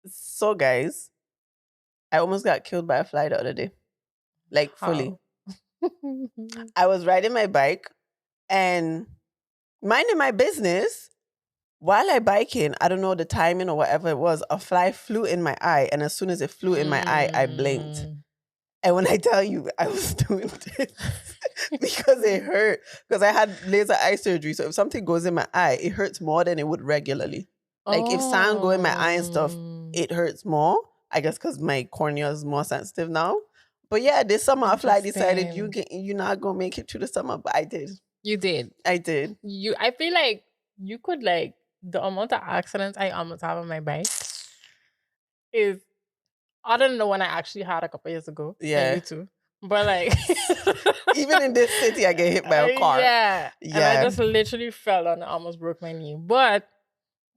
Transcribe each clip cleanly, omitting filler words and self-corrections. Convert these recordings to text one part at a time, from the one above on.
So, guys, I almost got killed by a fly the other day. Like, fully. I was riding my bike and minding my business. While I biking, I don't know the timing or whatever it was, a fly flew in my eye. And as soon as it flew in my eye, I blinked. And when I tell you, I was doing this because it hurt. Because I had laser eye surgery. So if something goes in my eye, it hurts more than it would regularly. Like if sand go in my eye and stuff, it hurts more. I guess because my cornea is more sensitive now. But yeah, this summer a fly decided you're not going to make it through the summer. But I did. You did. I did. I feel like you could the amount of accidents I almost have on my bike is other than the one I actually had a couple years ago. Yeah. You too. But even in this city, I get hit by a car. Yeah. And I just literally fell and almost broke my knee. But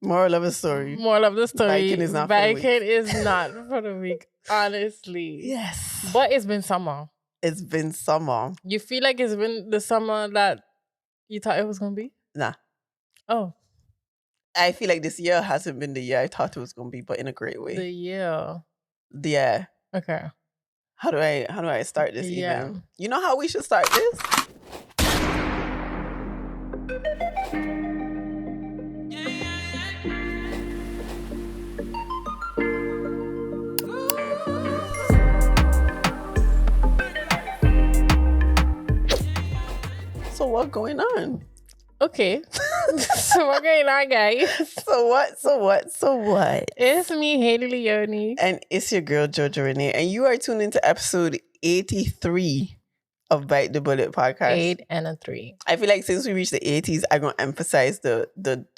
moral of the story. Biking is not for the week. Honestly. Yes. But it's been summer. It's been summer. You feel like it's been the summer that you thought it was going to be? Nah. Oh. I feel like this year hasn't been the year I thought it was going to be, but in a great way. The year. Yeah. Okay. How do I start this even? You know how we should start this? So what's going on? Okay. So what's going on, guys? So what? It's me, Haley Leone. And it's your girl, Jojo Renee. And you are tuned into episode 83 of Bite the Bullet podcast. 8 and a 3. I feel like since we reached the 80s, I'm going to emphasize the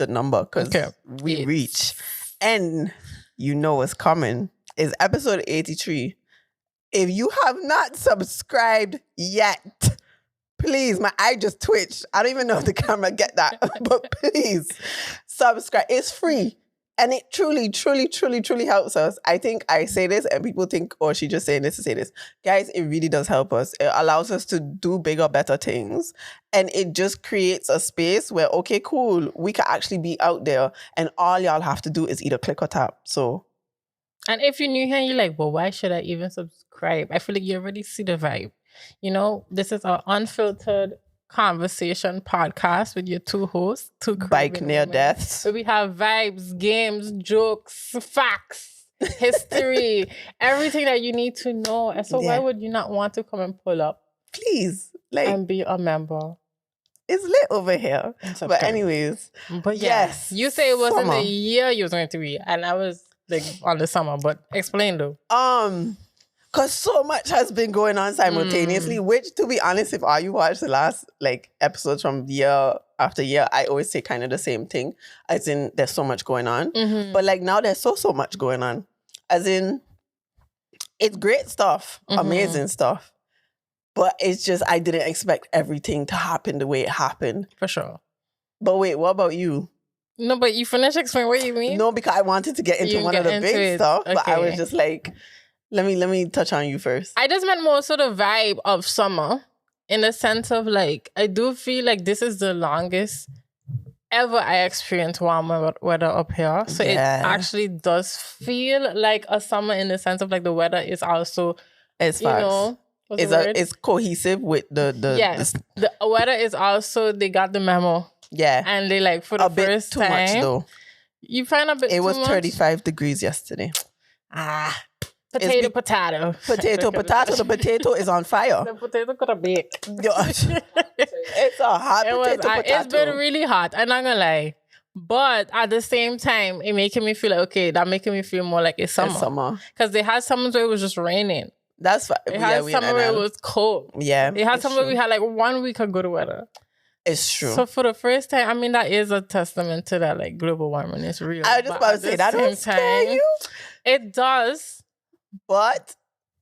number because we reach. And you know what's coming is episode 83. If you have not subscribed yet, please, my eye just twitched. I don't even know if the camera get that, but please subscribe. It's free. And it truly, truly, truly, truly helps us. I think I say this and people think, oh, she just saying this to say this. Guys, it really does help us. It allows us to do bigger, better things. And it just creates a space where, okay, cool, we can actually be out there and all y'all have to do is either click or tap. So. And if you're new here and you're like, well, why should I even subscribe? I feel like you already see the vibe. You know, this is our unfiltered conversation podcast with your two hosts, two bike near deaths. So we have vibes, games, jokes, facts, history, everything that you need to know. And so why would you not want to come and pull up? Please. And be a member. It's lit over here. But anyways. But yes. You say it wasn't the year you was going to be. And I was on the summer. But explain though. Because so much has been going on simultaneously, which, to be honest, if all you watch the last episodes from year after year, I always say kind of the same thing. As in, there's so much going on. Mm-hmm. But now there's so much going on. As in, it's great stuff, amazing stuff. But it's just, I didn't expect everything to happen the way it happened. For sure. But wait, what about you? No, but you finished explaining what you mean? No, because I wanted to get into one of the big stuff. Okay. But I was just like... Let me touch on you first. I just meant more sort of vibe of summer in the sense of I do feel like this is the longest ever I experienced warm weather up here. So it actually does feel like a summer in the sense of the weather is also, it's it's cohesive with the weather is also, they got the memo. Yeah. And they for the first time. A bit too much though. You find a bit too much? It was 35 degrees yesterday. Potato. The potato is on fire. The potato could have baked. It's a hot potato. It's been really hot. I'm not gonna lie. But at the same time, it making me feel that making me feel more like it's summer. Because they had summers where it was just raining. That's fine. They had summer where it was cold. Yeah. They had summer where we had 1 week of good weather. It's true. So for the first time, I mean, that is a testament to that global warming. It's real. I was just about to say that doesn't scare you. It does. But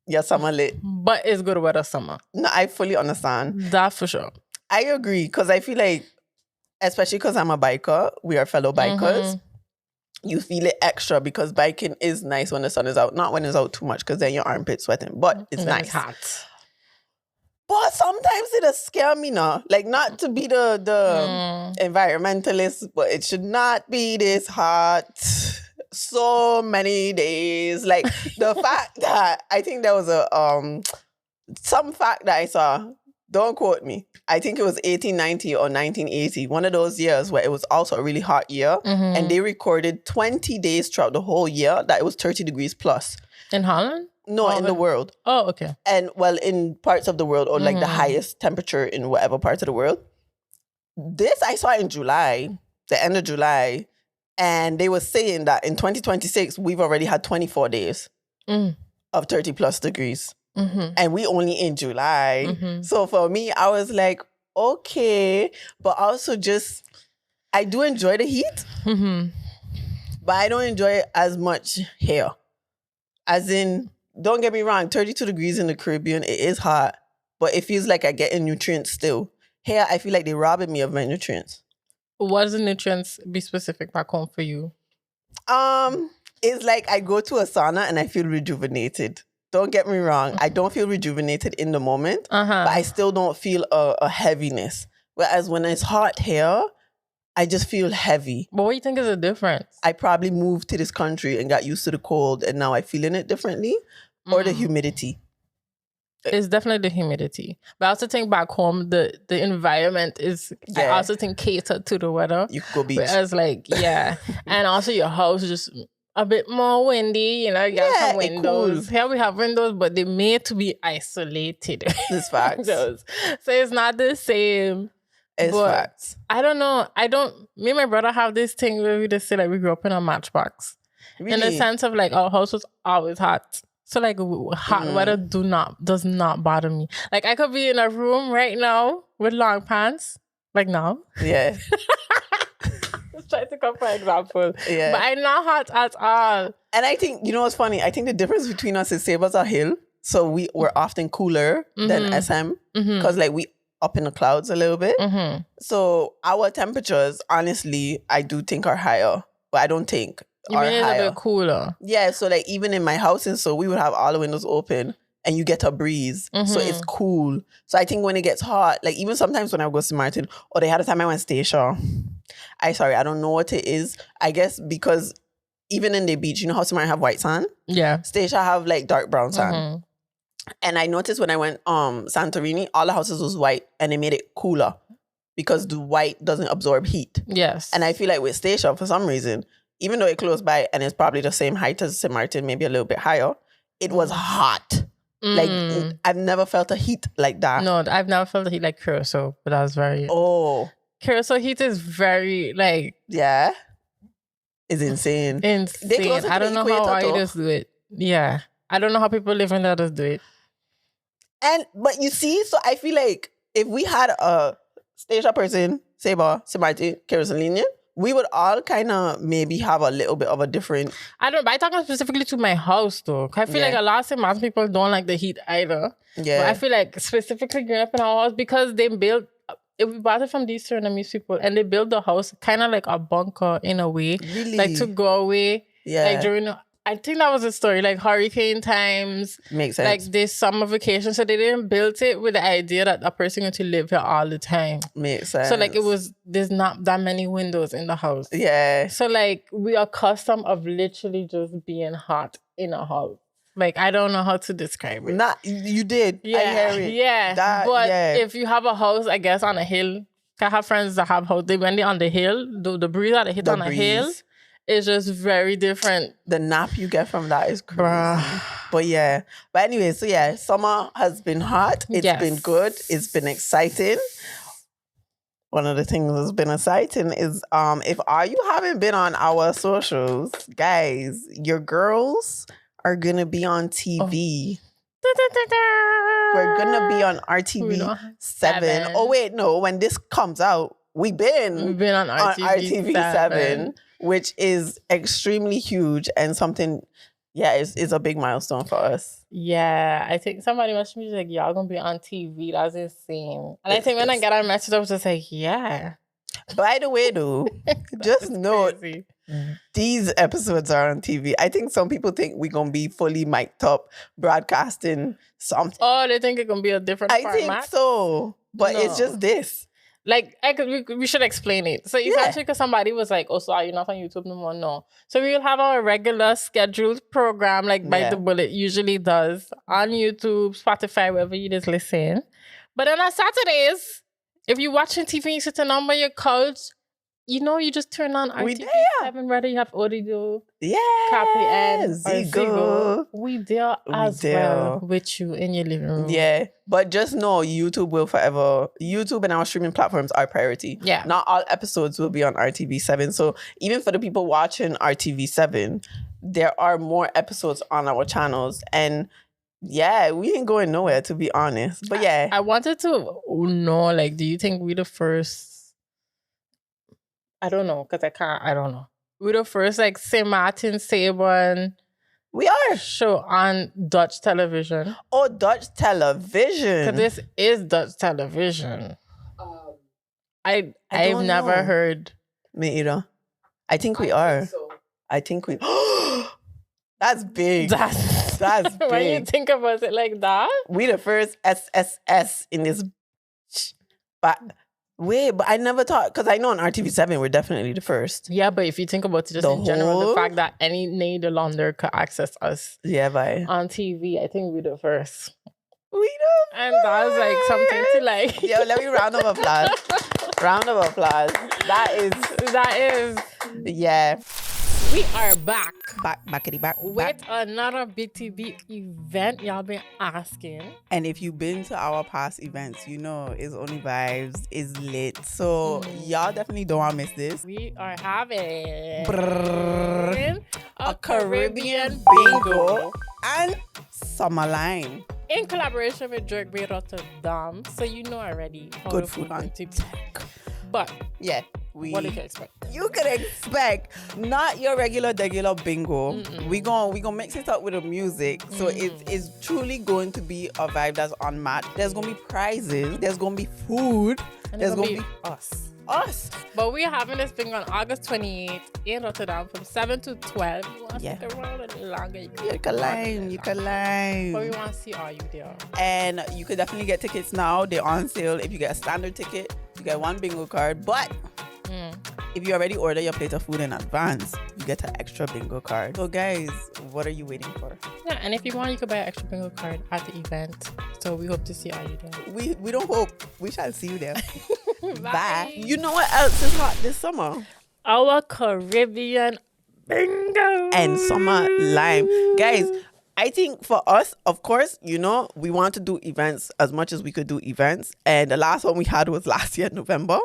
your summer lit. But it's good weather summer. No, I fully understand. That for sure. I agree because I feel like, especially because I'm a biker, we are fellow bikers. You feel it extra because biking is nice when the sun is out. Not when it's out too much because then your armpit's sweating. But it's nice. It's hot. But sometimes it'll scare me now. Not to be the environmentalist, but it should not be this hot. so many days. Like the fact that I think there was some fact that I saw, don't quote me, I think it was 1890 or 1980, one of those years where it was also a really hot year. And they recorded 20 days throughout the whole year that it was 30 degrees plus. In Holland? No, in the world. Oh, okay. And well, in parts of the world, or like the highest temperature in whatever parts of the world. This I saw in July, the end of July. And they were saying that in 2026, we've already had 24 days of 30 plus degrees. And we only in July. So for me, I was like, okay. But also just, I do enjoy the heat. But I don't enjoy it as much here. As in, don't get me wrong, 32 degrees in the Caribbean, it is hot. But it feels like I get nutrients still. Here, I feel like they're robbing me of my nutrients. What does the nutrients be specific back home for you? It's like I go to a sauna and I feel rejuvenated. Don't get me wrong. I don't feel rejuvenated in the moment, but I still don't feel a heaviness. Whereas when it's hot here, I just feel heavy. But what do you think is the difference? I probably moved to this country and got used to the cold and now I'm feeling it differently. Or the humidity. It's definitely the humidity. But I also think back home, the environment is, I also think, catered to the weather. You could go beach. Whereas and also your house is just a bit more windy, you have some windows. Cool. Here we have windows, but they're made to be isolated. It's facts. So it's not the same. It's facts. I don't know. Me and my brother have this thing where we just say like we grew up in a matchbox. Really? In the sense of like our house was always hot. So like hot weather does not bother me. Like I could be in a room right now with long pants, like now. Yeah. Just try to come for example. Yeah. But I'm not hot at all. And I think, you know what's funny? I think the difference between us is Saba's a hill. So we're often cooler than SM. Because like we up in the clouds a little bit. So our temperatures, honestly, I do think are higher. But I don't think you mean it's a bit cooler? Yeah, so like even in my house and so we would have all the windows open and you get a breeze. So it's cool. So I think when it gets hot, like even sometimes when I go to Maarten, or they had a time I went Stacia. I don't know what it is. I guess because even in the beach, you know how Maarten have white sand? Yeah. Stacia have like dark brown sand. And I noticed when I went Santorini, all the houses was white and they made it cooler because the white doesn't absorb heat. Yes. And I feel like with Stacia, for some reason, even though it's close by and it's probably the same height as St. Maarten, maybe a little bit higher, it was hot. Like, I've never felt a heat like that. No, I've never felt a heat like Curacao, but that was very... Oh. Curacao heat is very, like... Yeah. It's insane. Insane. I don't know how artists do it. Yeah. I don't know how people live in that just do it. But you see, so I feel like if we had a Stacia person, Saba, St. Maarten, Carolinian, we would all kind of maybe have a little bit of a different... I talking specifically to my house though. I feel like a lot of St. Maarten people don't like the heat either. Yeah. But I feel like specifically growing up in our house because they built... We bought it from these Surinamese people and they built the house kind of like a bunker in a way. Really? Like to go away. Yeah. Like during... I think that was the story, like hurricane times. Makes sense. Like this summer vacation. So they didn't build it with the idea that a person going to live here all the time. Makes sense. So like there's not that many windows in the house. Yeah. So like we are accustomed of literally just being hot in a house. Like I don't know how to describe it. You did. Yeah. I hear it. Yeah. If you have a house, I guess on a hill, I have friends that have house. When they're on the hill, the breeze that they hit on a hill. It's just very different. The nap you get from that is crazy. But yeah. But anyway, so yeah, summer has been hot. It's been good. It's been exciting. One of the things that's been exciting is if you haven't been on our socials, guys, your girls are gonna be on TV. We're gonna be on RTV 7. Oh wait, no, when this comes out, we've been on RTV 7. Which is extremely huge and something, is a big milestone for us. Yeah, I think somebody messaged me like, y'all gonna be on TV. That's insane. And I think when I got our message, I was just like, yeah. By the way, though, just know these episodes are on TV. I think some people think we're gonna be fully mic'd up broadcasting something. Oh, they think it's gonna be a different format? I think so, but it's just this. Like, we should explain it. So essentially, because somebody was like, oh, so are you not on YouTube no more? No. So we will have our regular scheduled program, like Bite the Bullet usually does, on YouTube, Spotify, wherever you just listen. But then on Saturdays, if you're watching TV and you're sitting on by your couch, you just turn on RTV7, whether you have audio, KPN, or Zigo. We there as well with you in your living room. Yeah, but just know YouTube and our streaming platforms are priority. Yeah. Not all episodes will be on RTV7. So even for the people watching RTV7, there are more episodes on our channels. And yeah, we ain't going nowhere, to be honest. But yeah. I wanted to know, like, do you think we're the first... I don't know, because I don't know. We're the first, like, Maarten and Saba we are show on Dutch television. Oh, Dutch television. Because this is Dutch television. I've never heard. Me either. I think we are. So. I think we... That's big. That's big. When you think about it like that. We the first SSS in this... But... Wait, but I never thought, because I know on RTV7 we're definitely the first. Yeah, but if you think about it just in general, the fact that any Nederlander could access us on TV, I think we're the first. We the And that's like something to like... Yo, let me round of applause. Round of applause. That is. Yeah. We are back. Backity back. With another BTB event y'all been asking. And if you've been to our past events, you know it's only vibes, it's lit. So y'all definitely don't want to miss this. We are having a Caribbean bingo and summer line. In collaboration with Jerk Bay Rotterdam. So you know already. Good food on TikTok. But yeah. What do you expect? You can expect not your regular bingo. We gonna mix it up with the music. So it's truly going to be a vibe that's unmatched. There's gonna be prizes. There's gonna be food. And there's gonna be us. But we're having this bingo on August 28th in Rotterdam from 7 to 12. You want to stick around a little longer? You can line. But we want to see all you there. And you could definitely get tickets now. They're on sale. If you get a standard ticket, you get one bingo card. But if you already order your plate of food in advance, you get an extra bingo card. So guys, what are you waiting for? Yeah, and if you want, you could buy an extra bingo card at the event. So we hope to see all you there. We don't hope. We shall see you there. Bye. You know what else is hot this summer? Our Caribbean bingo and summer lime. Guys, I think for us, of course, we want to do events as much as we could do events. And the last one we had was last year, November.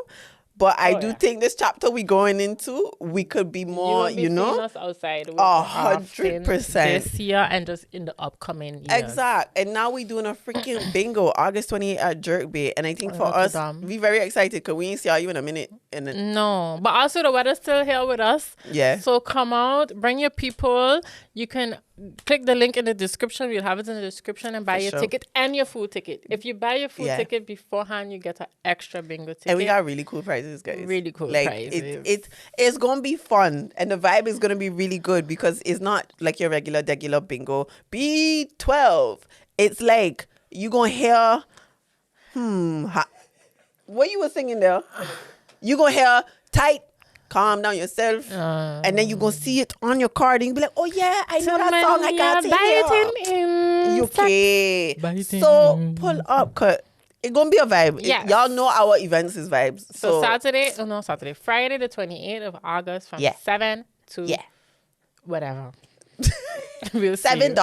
But I do think this chapter we going into, we could be more, seeing us outside 100% this year and just in the upcoming years. Exact. And now we're doing a freaking bingo August 28th at Jerk Bay. And I think for us, we're very excited because we ain't see you in a minute. No, but also the weather's still here with us. Yeah. So come out, bring your people. You can click the link in the description. We'll have it in the description and buy your ticket and your food ticket. If you buy your food ticket beforehand, you get an extra bingo ticket. And we got really cool prizes, guys. Really cool prizes. It's going to be fun. And the vibe is going to be really good because it's not like your regular bingo. B12. It's like you going to hear, what you were singing there? You going to hear tight. Calm down yourself, and then you're going to see it on your card, and you'll be like, oh yeah, I know that song, I got it. Okay. So pull up, because it's going to be a vibe. Yes. Y'all know our events is vibes. So Friday the 28th of August from 7 to whatever. We'll see 7 ...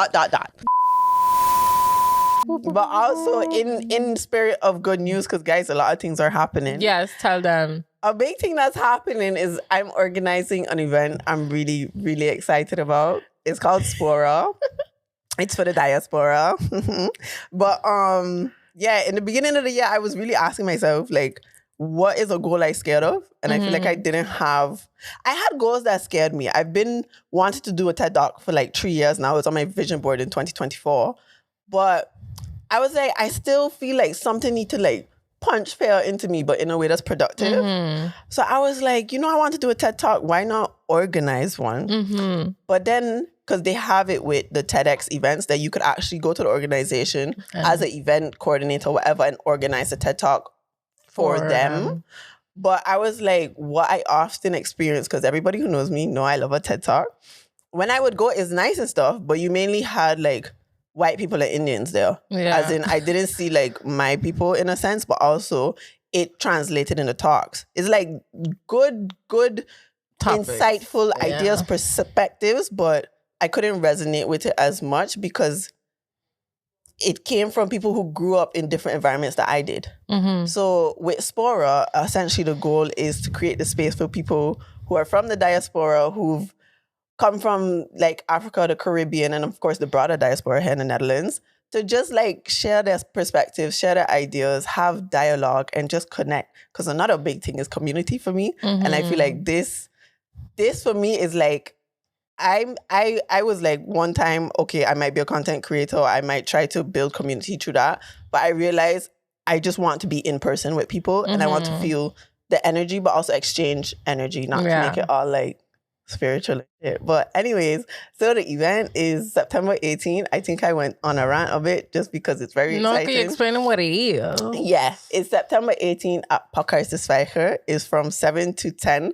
But also in spirit of good news, because guys, a lot of things are happening. Yes, tell them. A big thing that's happening is I'm organizing an event I'm really, really excited about. It's called Spora. It's for the Diaspora. But in the beginning of the year, I was really asking myself, like, what is a goal I scared of? And I feel like I had goals that scared me. I've been wanting to do a TED Talk for like 3 years now. It's on my vision board in 2024. But I was like, I still feel like something need to like punch fear into me, but in a way that's productive. So I was like, I want to do a TED Talk. Why not organize one? But then, because they have it with the TEDx events that you could actually go to the organization as an event coordinator or whatever and organize a TED Talk for them. But I was like, what I often experience, because everybody who knows me know I love a TED Talk. When I would go, it's nice and stuff, but you mainly had like white people and Indians there. Yeah. As in, I didn't see like my people in a sense, but also it translated in the talks. It's like good topics, insightful ideas, perspectives, but I couldn't resonate with it as much because it came from people who grew up in different environments that I did. So with Diaspora, essentially the goal is to create the space for people who are from the diaspora, who've come from like Africa, the Caribbean, and of course the broader diaspora here in the Netherlands, to just like share their perspectives, share their ideas, have dialogue, and just connect. Because another big thing is community for me. And I feel like this for me is like, I was like one time, okay, I might be a content creator. I might try to build community through that. But I realized I just want to be in person with people and I want to feel the energy, but also exchange energy, not to make it all like spiritual. But anyways, so the event is September 18th. I think I went on a rant of it just because it's very exciting. Can you explain what it is? Yeah, it's September 18th at Pakhuis. It's from 7 to 10.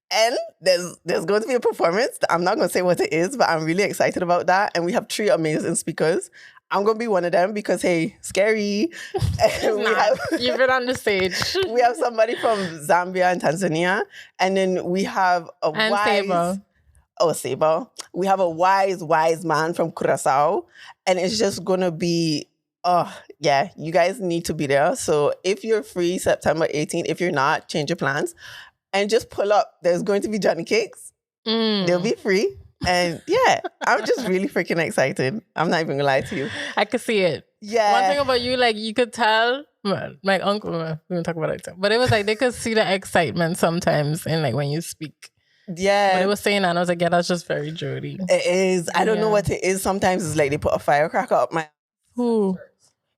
And there's going to be a performance. I'm not going to say what it is, but I'm really excited about that. And we have 3 amazing speakers. I'm going to be one of them because, hey, scary. You've been on the stage. We have somebody from Zambia and Tanzania. And then we have Saba. We have a wise man from Curaçao. And it's just going to be, you guys need to be there. So if you're free September 18th, if you're not, change your plans. And just pull up. There's going to be Johnny Cakes. They'll be free. And yeah, I'm just really freaking excited. I'm not even gonna lie to you. I could see it. Yeah. One thing about you, like you could tell, my uncle, we don't talk about it, but it was like they could see the excitement sometimes in like when you speak. Yeah. But it was saying that and I was like, yeah, that's just very Jody. It is. I don't know what it is. Sometimes it's like they put a firecracker up my... Who?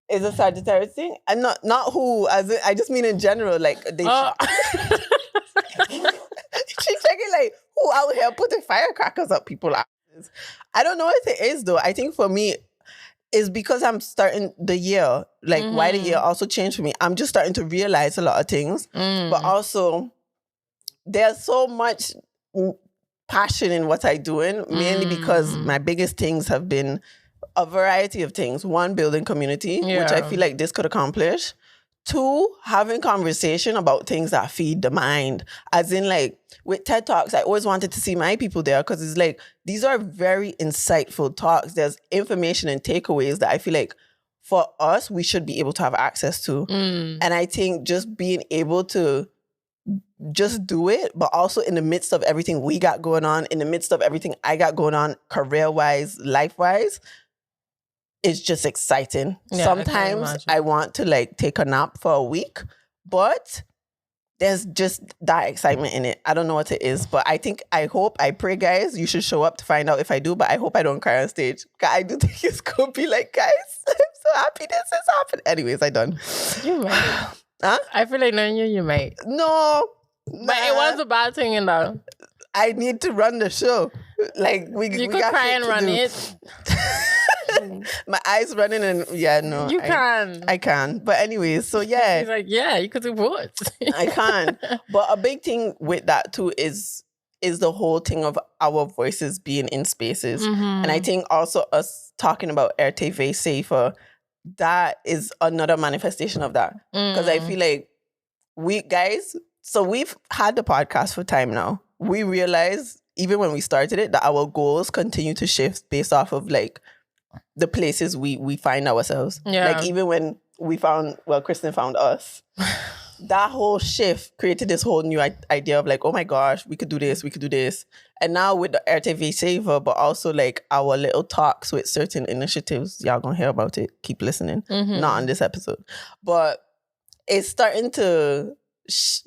Is a Sagittarius thing? And not who, as in, I just mean in general, like they... She checking like, who out here putting firecrackers up people's asses? I don't know what it is though. I think for me, it's because I'm starting the year, like why the year also changed for me. I'm just starting to realize a lot of things, but also there's so much passion in what I'm doing, mainly because my biggest things have been a variety of things. 1, building community, which I feel like this could accomplish. 2, having conversation about things that feed the mind. As in like with TED Talks, I always wanted to see my people there because it's like, these are very insightful talks. There's information and takeaways that I feel like for us, we should be able to have access to. And I think just being able to just do it, but also in the midst of everything we got going on, in the midst of everything I got going on, career-wise, life-wise, it's just exciting. Yeah, sometimes I want to like take a nap for a week, but there's just that excitement in it. I don't know what it is, but I pray, guys, you should show up to find out if I do, but I hope I don't cry on stage. I do think it's going to be like, guys, I'm so happy this is happening. Anyways, I done. You might. Huh? I feel like knowing you might. No. But it was a bad thing, you know. I need to run the show. Like we could cry and run it. My eyes running and you can. I can. But anyways, so yeah. He's like, yeah, you could do what? I can. But a big thing with that too is the whole thing of our voices being in spaces. And I think also us talking about RTV Safer, that is another manifestation of that. Because I feel like we've had the podcast for time now. We realize, even when we started it, that our goals continue to shift based off of like the places we find ourselves. Yeah. Like even when Kristen found us, that whole shift created this whole new idea of like, oh my gosh, we could do this. And now with the RTV Saver, but also like our little talks with certain initiatives, y'all gonna hear about it. Keep listening. Not on this episode. But it's starting to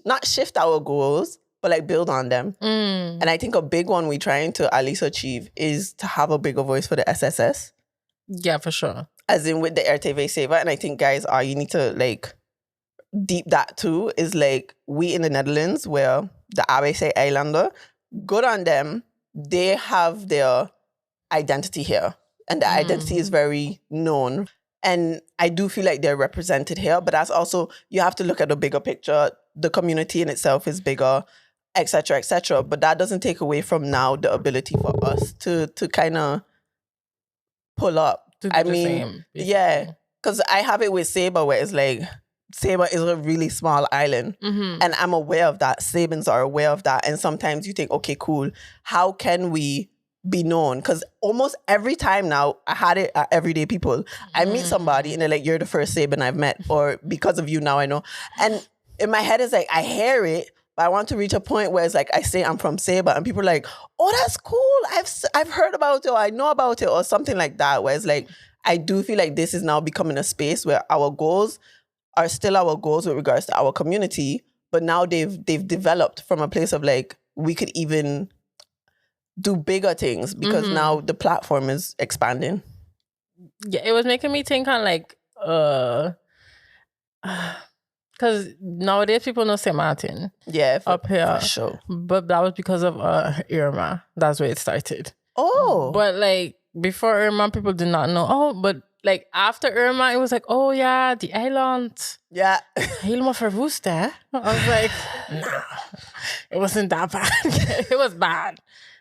not shift our goals, but like build on them. And I think a big one we're trying to at least achieve is to have a bigger voice for the SSS. Yeah, for sure. As in with the RTV Saver. And I think, guys, you need to like deep that too, is like we in the Netherlands, where the ABC Eilanden, good on them, they have their identity here. And the identity is very known. And I do feel like they're represented here, but that's also, you have to look at the bigger picture. The community in itself is bigger, etc., etc. But that doesn't take away from now the ability for us to kind of pull up. I mean, same, yeah, because I have it with Saba where it's like, Saba is a really small island. And I'm aware of that. Sabans are aware of that. And sometimes you think, okay, cool. How can we be known? Because almost every time now, I had it at Everyday People. I meet somebody and they're like, you're the first Saban I've met. Or because of you now I know. And in my head it's like, I hear it, but I want to reach a point where it's like, I say I'm from Saba and people are like, oh, that's cool. I've heard about it, or I know about it, or something like that. Where it's like, I do feel like this is now becoming a space where our goals are still our goals with regards to our community, but now they've developed from a place of like, we could even do bigger things because now the platform is expanding. Yeah, it was making me think on like, because nowadays people know St. Maarten. Yeah, up here. For sure. But that was because of Irma. That's where it started. Oh. But like before Irma, people did not know. Oh, but like after Irma, it was like, oh yeah, the island. Yeah. Helemaal verwoest, hè? I was like, nah, it wasn't that bad. It was bad.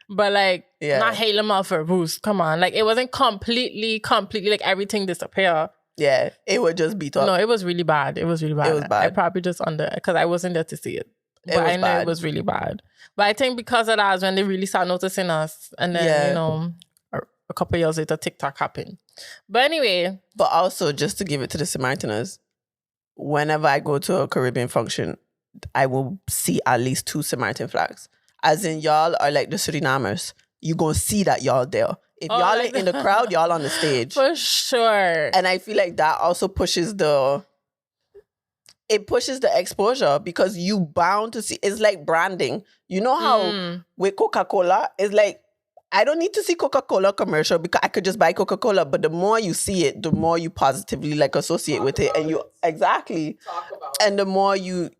But like, not helemaal verwoest. Come on. Like, it wasn't completely, like everything disappeared. Yeah, it would just beat up. No, it was really bad. It was really bad. It was bad. I probably just because I wasn't there to see it. But I know it was really bad. But I think because of that is when they really start noticing us. And then, you know, a couple of years later, TikTok happened. But anyway. But also, just to give it to the Samaritaners, whenever I go to a Caribbean function, I will see at least 2 Samaritan flags. As in, y'all are like the Surinamers. You gonna see that y'all there. If y'all ain't in the crowd, y'all on the stage. For sure. And I feel like that also pushes the exposure because you bound to see. It's like branding. You know how with Coca-Cola, it's like, I don't need to see Coca-Cola commercial because I could just buy Coca-Cola. But the more you see it, the more you positively like associate with it. And you talk about it. And the more you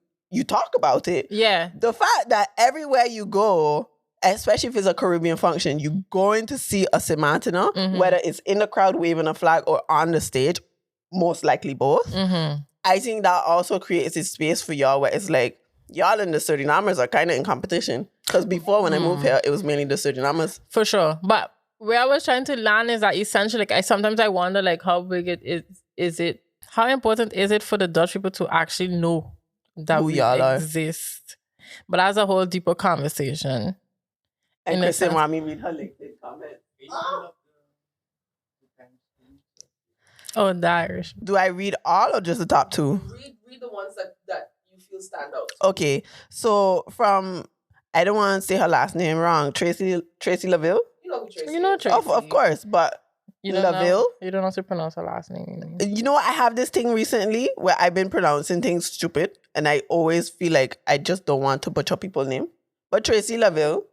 talk about it. Yeah. The fact that everywhere you go, especially if it's a Caribbean function, you're going to see a Semantina, whether it's in the crowd waving a flag or on the stage, most likely both. I think that also creates a space for y'all where it's like, y'all and the Surinamers are kind of in competition. Because before, when I moved here, it was mainly the Surinamers. For sure. But where I was trying to land is that essentially, like, sometimes I wonder, like, how big it is it, how important is it for the Dutch people to actually know that who we y'all exist? But that's a whole deeper conversation. And Kristen want me read her LinkedIn comment. Oh, the Irish. Do I read all or just the top 2? Read the ones that you feel stand out. Okay. So from, I don't want to say her last name wrong, Tracy Laville? You know who Tracy You know is. Tracy. Of course, but you don't Laville? Know, you don't know how to pronounce her last name. You know what? I have this thing recently where I've been pronouncing things stupid and I always feel like I just don't want to butcher people's name. But Tracy Laville.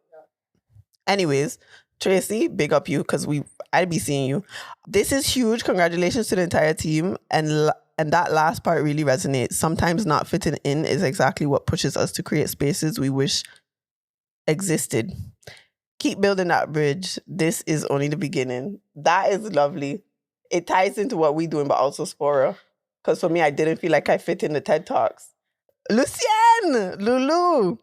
Anyways, Tracy, big up you because I'll be seeing you. This is huge. Congratulations to the entire team. And that last part really resonates. Sometimes not fitting in is exactly what pushes us to create spaces we wish existed. Keep building that bridge. This is only the beginning. That is lovely. It ties into what we're doing, but also Spora. Because for me, I didn't feel like I fit in the TED Talks. Lucienne, Lulu,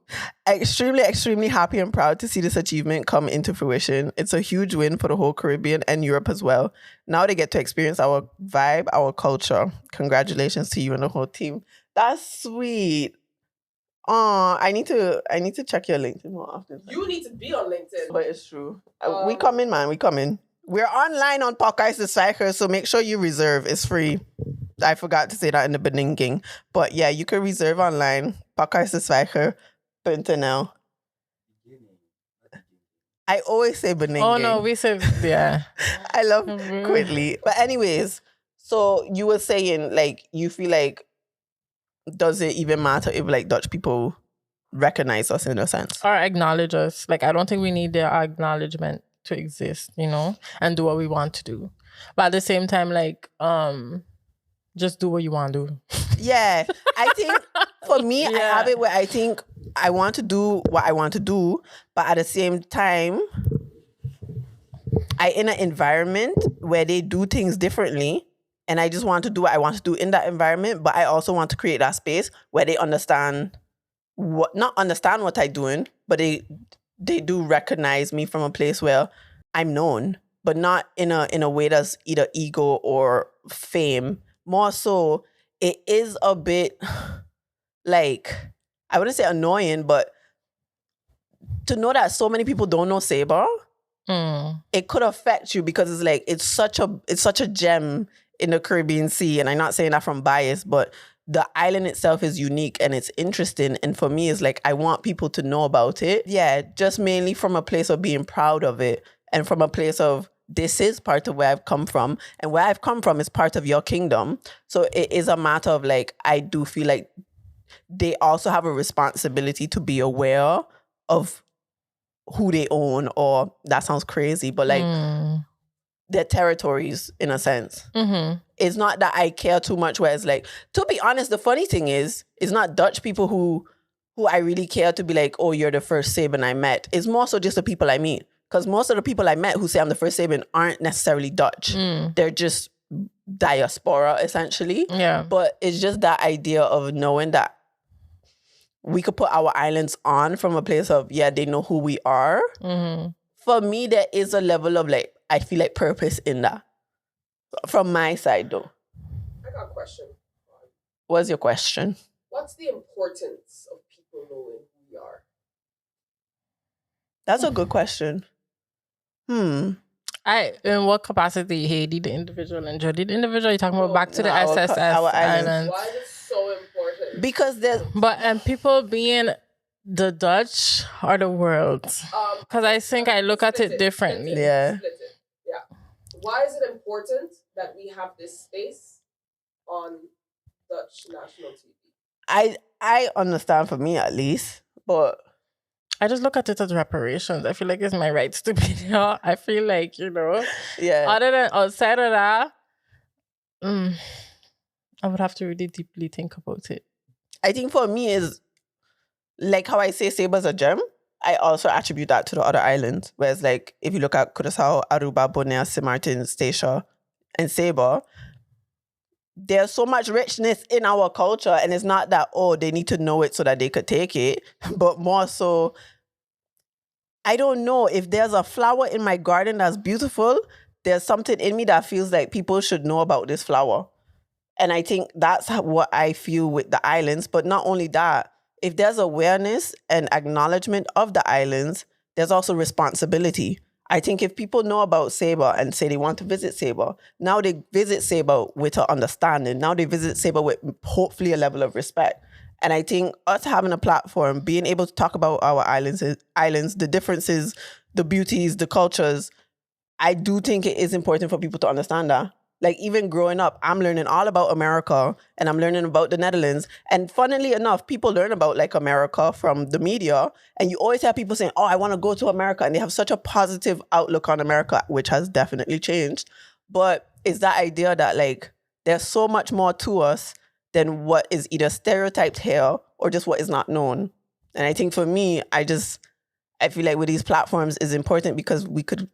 extremely, extremely happy and proud to see this achievement come into fruition. It's a huge win for the whole Caribbean and Europe as well. Now they get to experience our vibe, our culture. Congratulations to you and the whole team. That's sweet. Oh, I need to check your LinkedIn more often. You need to be on LinkedIn. But it's true. We come in, man. We come in. We're online on Podcast the Cycle, so make sure you reserve. It's free. I forgot to say that in the beginning. But yeah, you can reserve online. Pakhuisdeswijker.nl. I always say beninging. Oh no, we said, yeah. I love quickly. But anyways, so you were saying, like, you feel like, does it even matter if, like, Dutch people recognize us in a sense? Or acknowledge us. Like, I don't think we need their acknowledgement to exist, you know, and do what we want to do. But at the same time, like, just do what you want to do. Yeah. I think for me, I have it where I think I want to do what I want to do, but at the same time, I in an environment where they do things differently. And I just want to do what I want to do in that environment, but I also want to create that space where they understand not understand what I'm doing, but they do recognize me from a place where I'm known, but not in a way that's either ego or fame. More so, it is a bit like, I wouldn't say annoying, but to know that so many people don't know Saba, it could affect you because it's like it's such a gem in the Caribbean Sea. And I'm not saying that from bias, but the island itself is unique and it's interesting. And for me, it's like I want people to know about it. Yeah, just mainly from a place of being proud of it and from a place of this is part of where I've come from. And where I've come from is part of your kingdom. So it is a matter of like, I do feel like they also have a responsibility to be aware of who they own, or that sounds crazy, but like their territories in a sense. It's not that I care too much where it's like, to be honest, the funny thing is, it's not Dutch people who I really care to be like, oh, you're the first Saban I met. It's more so just the people I meet. Because most of the people I met who say I'm the first Saban aren't necessarily Dutch. They're just diaspora, essentially. Yeah. But it's just that idea of knowing that we could put our islands on from a place of, yeah, they know who we are. For me, there is a level of like, I feel like purpose in that. From my side, though. I got a question. What's your question? What's the importance of people knowing who we are? That's a good question. In what capacity, Haiti, the individual, and Jody, the individual? You're talking about back to the SSS our islands. Why is it so important? Because there's... But people being the Dutch or the world? Because I think I look at it differently. Yeah. Split it. Yeah. Why is it important that we have this space on Dutch national TV? I understand, for me at least, but... I just look at it as reparations. I feel like it's my rights to be there. I feel like, yeah. Outside of that, I would have to really deeply think about it. I think for me is, like how I say Saba's a gem, I also attribute that to the other islands. Whereas like, if you look at Curaçao, Aruba, Bonaire, Sint Maarten, Statia, and Saba, there's so much richness in our culture, and it's not that, oh, they need to know it so that they could take it, but more so, I don't know, if there's a flower in my garden that's beautiful, there's something in me that feels like people should know about this flower. And I think that's what I feel with the islands. But not only that, if there's awareness and acknowledgement of the islands, there's also responsibility. I think if people know about Saba and say they want to visit Saba, now they visit Saba with an understanding. Now they visit Saba with hopefully a level of respect. And I think us having a platform, being able to talk about our islands, the differences, the beauties, the cultures, I do think it is important for people to understand that. Like even growing up, I'm learning all about America and I'm learning about the Netherlands. And funnily enough, people learn about like America from the media. And you always have people saying, oh, I want to go to America. And they have such a positive outlook on America, which has definitely changed. But it's that idea that like, there's so much more to us than what is either stereotyped here or just what is not known. And I think for me, I feel like with these platforms is important because we could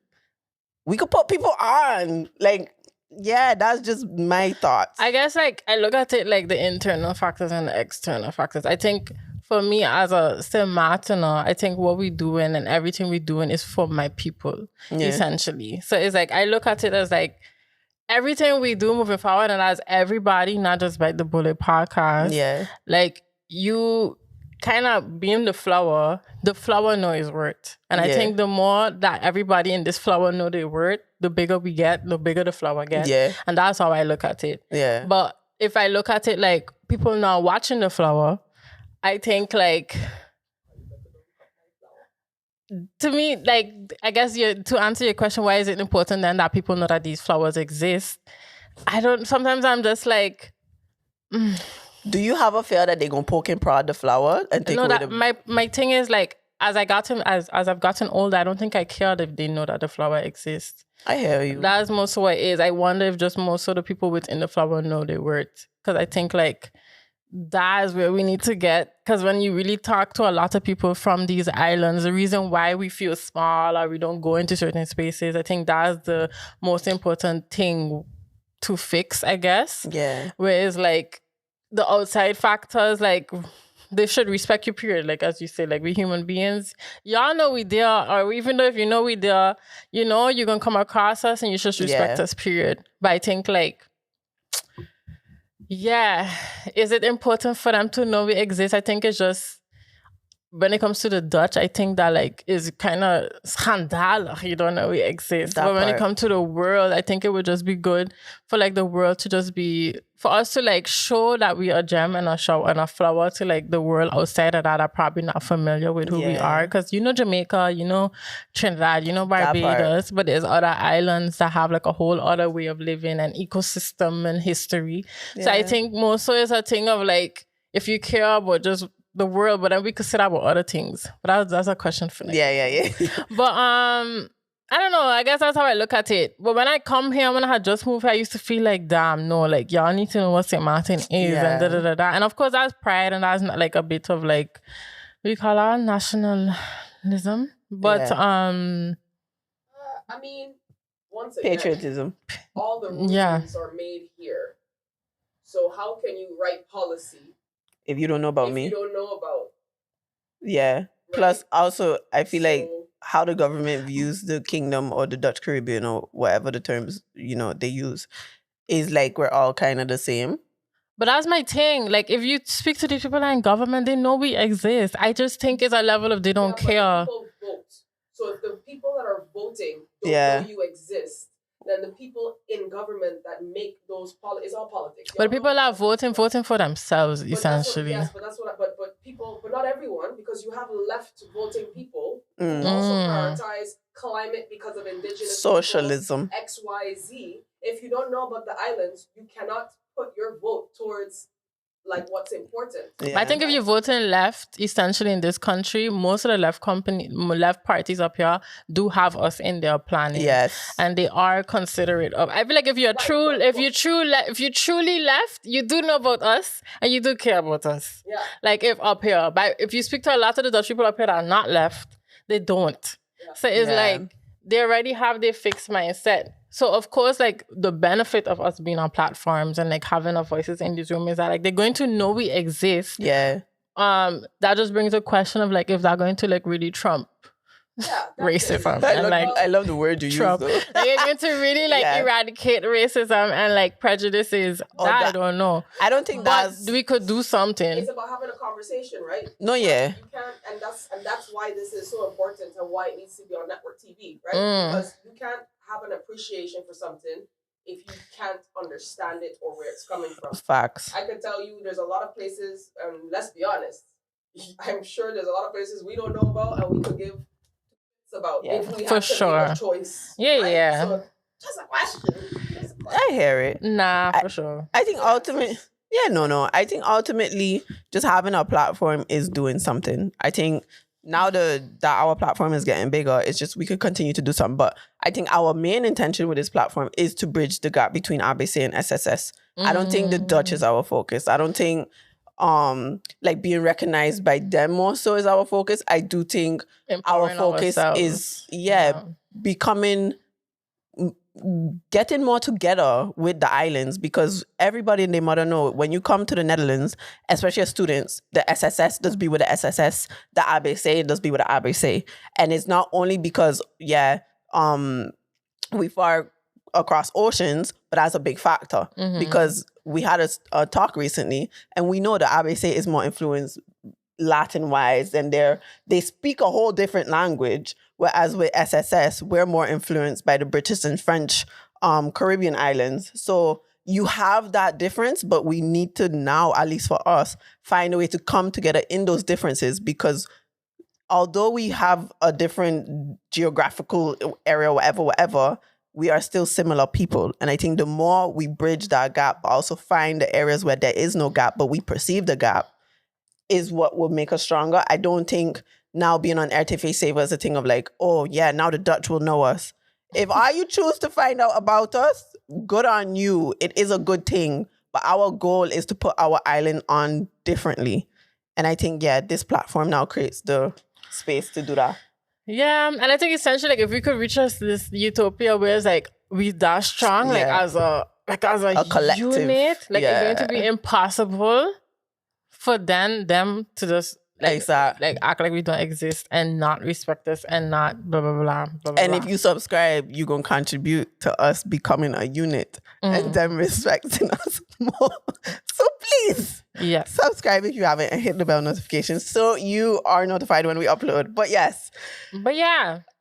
put people on. Like, yeah, that's just my thoughts. I guess like I look at it like the internal factors and the external factors. I think for me as a St. Martiner, I think what we're doing and everything we're doing is for my people, essentially. So it's like I look at it as like everything we do moving forward, and as everybody, not just by the Bullet podcast. Yeah. Like you kind of being the flower know its worth. And I think the more that everybody in this flower know their worth, the bigger we get, the bigger the flower gets. Yeah. And that's how I look at it. Yeah. But if I look at it like people now watching the flower, I think like, to me, like, I guess to answer your question, why is it important then that people know that these flowers exist? Sometimes I'm just like... Do you have a fear that they're going to poke and prod the flower and take away my thing is like, as I've gotten older, I don't think I cared if they know that the flower exists. I hear you. That's most of what it is. I wonder if just most of the people within the flower know their worth. Because I think like that is where we need to get. Because when you really talk to a lot of people from these islands, the reason why we feel small or we don't go into certain spaces, I think that's the most important thing to fix, I guess. Yeah. Whereas like the outside factors, like they should respect you, period. Like as you say, like we human beings, y'all know we there, or even though if you know we there, you know you're gonna come across us and you should respect us, period. But I think like, yeah, is it important for them to know we exist? I think it's just, when it comes to the Dutch, I think that like is kind of schandalig. You don't know we exist. But when it comes to the world, I think it would just be good for like the world to just be, for us to like show that we are a gem and a show and a flower to like the world outside of that are probably not familiar with who we are. Because you know Jamaica, you know Trinidad, you know Barbados, but there's other islands that have like a whole other way of living and ecosystem and history. Yeah. So I think more so it's a thing of like, if you care about just the world, but then we could sit about other things. But that's a question for next. Yeah. But I don't know. I guess that's how I look at it. But when I come here, when I had just moved here, I used to feel like, damn, no, like y'all need to know what St. Martin is and da. And of course, that's pride and that's not like a bit of like, we call our nationalism. But I mean, once again, patriotism. All the rules are made here. So how can you write policy if you don't know about me? You don't know about. Yeah. Right? Plus, also, I feel like how the government views the kingdom or the Dutch Caribbean or whatever the terms, you know, they use is like we're all kind of the same. But that's my thing. Like, if you speak to these people in government, they know we exist. I just think it's a level of they don't care. People vote. So if the people that are voting don't know you exist, then the people in government that make those policies, it's all politics. But people are voting for themselves, essentially. But not everyone, because you have left voting people who also prioritize climate because of indigenous socialism, people, XYZ. If you don't know about the islands, you cannot put your vote towards like what's important. Yeah. I think if you're voting left, essentially in this country, most of the left parties up here do have us in their planning. Yes, and they are considerate of. I feel like if you truly left, you do know about us and you do care about us. Yeah. Like if you speak to a lot of the Dutch people up here that are not left, they don't. Yeah. So it's like they already have their fixed mindset. So, of course, like, the benefit of us being on platforms and, like, having our voices in this room is that, like, they're going to know we exist. Yeah. That just brings a question of, like, if they're going to, like, really trump racism. I love the word you Trump. use, though. Like, you're going to really, like, eradicate racism and, like, prejudices. I don't know. I don't think we could do something. It's about having a conversation, right? No, yeah. You can't, and that's why this is so important and why it needs to be on network TV, right? Because you can't have an appreciation for something if you can't understand it or where it's coming from. Facts. I can tell you there's a lot of places, let's be honest, I'm sure there's a lot of places we don't know about and we could give about if we have to make a choice. Yeah, right? yeah. So, just a question. I hear it. Nah, for sure. I think ultimately... Yeah, no. I think ultimately just having a platform is doing something. I think now that our platform is getting bigger, it's just we could continue to do something. But I think our main intention with this platform is to bridge the gap between ABC and SSS. I don't think the Dutch is our focus. I don't think like being recognized by them more so is our focus. I do think our focus is becoming... getting more together with the islands, because everybody and their mother know when you come to the Netherlands, especially as students, the SSS does be with the SSS, the ABC does be with the ABC. And it's not only because, we far across oceans, but that's a big factor because we had a talk recently and we know the ABC is more influenced Latin-wise and they speak a whole different language. Whereas with SSS, we're more influenced by the British and French Caribbean islands. So you have that difference, but we need to now, at least for us, find a way to come together in those differences, because although we have a different geographical area, whatever, we are still similar people. And I think the more we bridge that gap, but also find the areas where there is no gap, but we perceive the gap, is what will make us stronger. I don't think now being on RTV Saver is a thing of like, oh yeah, now the Dutch will know us. If you choose to find out about us, good on you. It is a good thing. But our goal is to put our island on differently. And I think, this platform now creates the space to do that. Yeah, and I think essentially, like, if we could reach us this utopia where it's like we that strong, like as a like as a collective unit, like it's going to be impossible for them to just like act like we don't exist and not respect us and not blah blah blah blah. And if you subscribe, you're gonna contribute to us becoming a unit and them respecting us more. So please, subscribe if you haven't and hit the bell notification so you are notified when we upload. But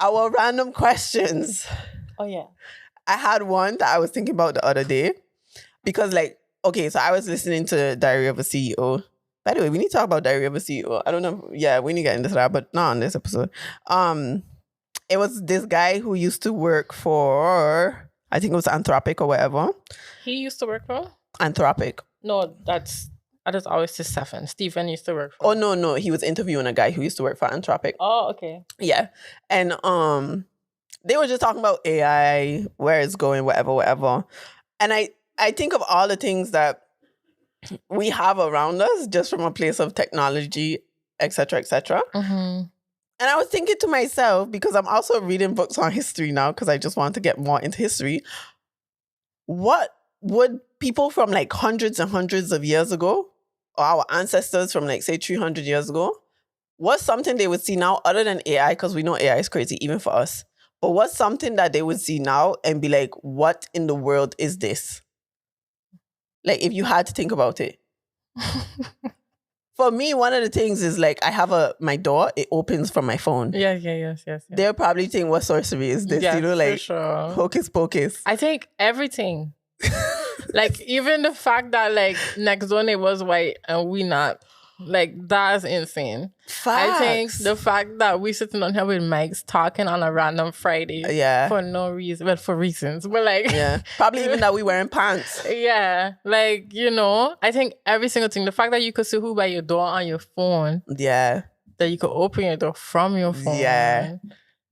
our random questions. Oh yeah, I had one that I was thinking about the other day because, like, okay, so I was listening to Diary of a CEO. By the way, we need to talk about Diary of a CEO. I don't know. Yeah, we need to get into that, but not on this episode. It was this guy who used to work for, I think it was Anthropic or whatever. He used to work for? Anthropic. No, I just always say Stephen. Stephen used to work for. Oh, no. He was interviewing a guy who used to work for Anthropic. Oh, okay. Yeah. And they were just talking about AI, where it's going, whatever. And I think of all the things that we have around us just from a place of technology, etc., etc. And I was thinking to myself, because I'm also reading books on history now because I just want to get more into history. What would people from like hundreds and hundreds of years ago, or our ancestors from like say 300 years ago, what's something they would see now other than AI? Because we know AI is crazy even for us. But what's something that they would see now and be like, what in the world is this? Like, if you had to think about it. For me, one of the things is like, I have my door, it opens from my phone. Yes. They'll probably think, what sorcery is this? Yes, like, sure. Hocus pocus. I think everything. Like, even the fact that, like, next door neighbor's white and we not. Like, that's insane. Facts. I think the fact that we sitting on here with mics talking on a random Friday for no reason, well, for reasons, but like... Yeah, probably even that we wearing pants. Yeah, like, you know, I think every single thing, the fact that you could see who by your door on your phone. Yeah. That you could open your door from your phone. Yeah.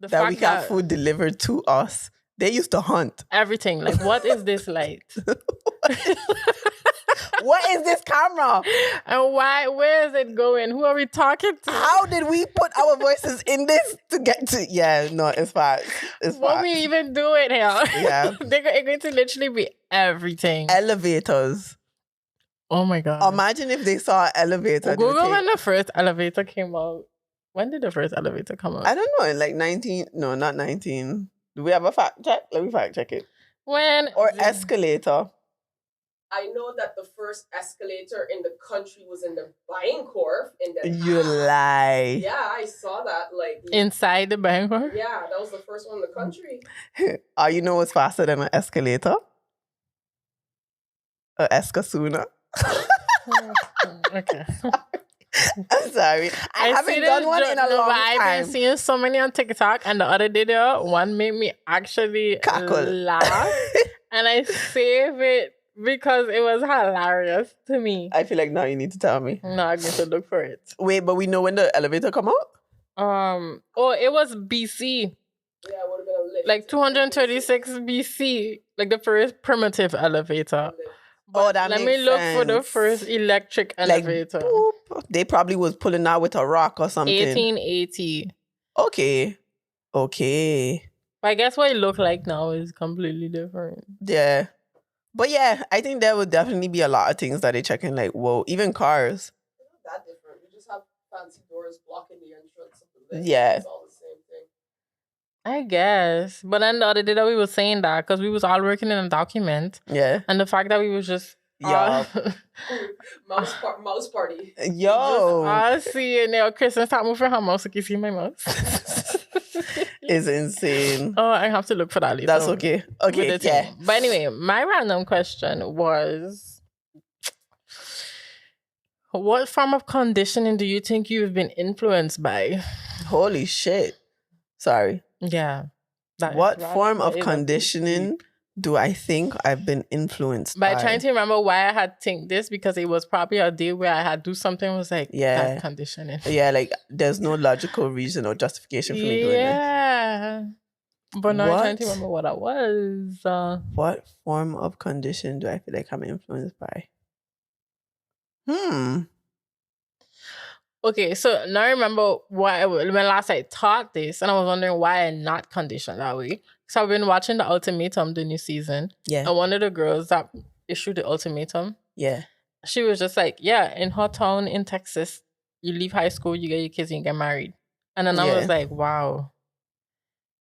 That we can have food delivered to us. They used to hunt. Everything. Like, what is this light? What is this camera? And where is it going? Who are we talking to? How did we put our voices in this to get to... Yeah, no, it's fine. What we even doing here? Yeah. They're going to literally be everything. Elevators. Oh my God. Imagine if they saw an elevator. Google when the first elevator came out. When did the first elevator come out? I don't know. Like 19... No, not 19. Do we have a fact check? Let me fact check it. When? Or escalator. I know that the first escalator in the country was in the Bijenkorf. You lie. Yeah, I saw that. Like inside the Bijenkorf? Yeah, that was the first one in the country. You know what's faster than an escalator? A escasuna. Okay. I'm sorry. I haven't done one in a long time. I've been seeing so many on TikTok, and the other day one made me actually laugh. And I save it because it was hilarious to me. I feel like now you need to tell me. No, I'm going to look for it. Wait, but we know when the elevator come out? It was BC. Yeah, it would have been a lift. Like 236 BC. Like the first primitive elevator. But that let makes me look sense. for the first electric elevator. Boop. They probably was pulling out with a rock or something. 1880. Okay. But I guess what it looked like now is completely different. Yeah. But yeah, I think there would definitely be a lot of things that they check in, like, whoa, even cars. It's not that different. We just have fancy doors blocking the entrance of the lift. Yeah. It's all the same thing. I guess. But then the other day that we were saying that because we was all working in a document. Yeah. And the fact that we was just... mouse party. Yo. I see it now. Kristen, stop moving her mouse so you see my mouse. It's insane. Oh, I have to look for that later. That's okay. Okay, yeah. But anyway, my random question was, what form of conditioning do you think you've been influenced by? Holy shit. Sorry. Yeah. What form of conditioning do I think I've been influenced by? By trying to remember why I had think this, because it was probably a day where I had do something was like, that conditioning. Yeah, like there's no logical reason or justification for me doing it. Yeah. But now I'm trying to remember what I was. What form of condition do I feel like I'm influenced by? Okay, so now I remember when last I taught this, and I was wondering why I'm not conditioned that way. So I've been watching The Ultimatum, the new season. Yeah. And one of the girls that issued the ultimatum, she was just like, yeah, in her town in Texas, you leave high school, you get your kids, and you get married. And then I was like, wow.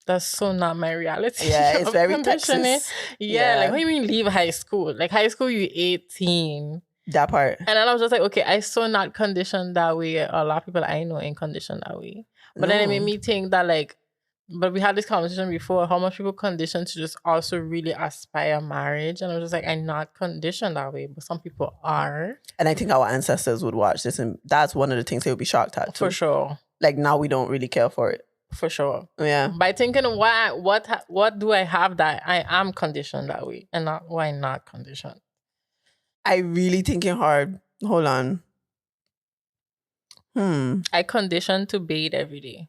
That's so not my reality. Yeah, it's very Texas. Yeah, like what do you mean leave high school? Like high school, you 18. That part. And then I was just like, okay, I so not conditioned that way. A lot of people I know ain't conditioned that way. But then it made me think that like, but we had this conversation before, how much people conditioned to just also really aspire marriage. And I was just like, I'm not conditioned that way, but some people are. And I think our ancestors would watch this, and that's one of the things they would be shocked at too. For sure. Like now we don't really care for it. For sure. Yeah. By thinking, what do I have that I am conditioned that way, and not why not conditioned? I really thinking hard. Hold on. I conditioned to bathe every day.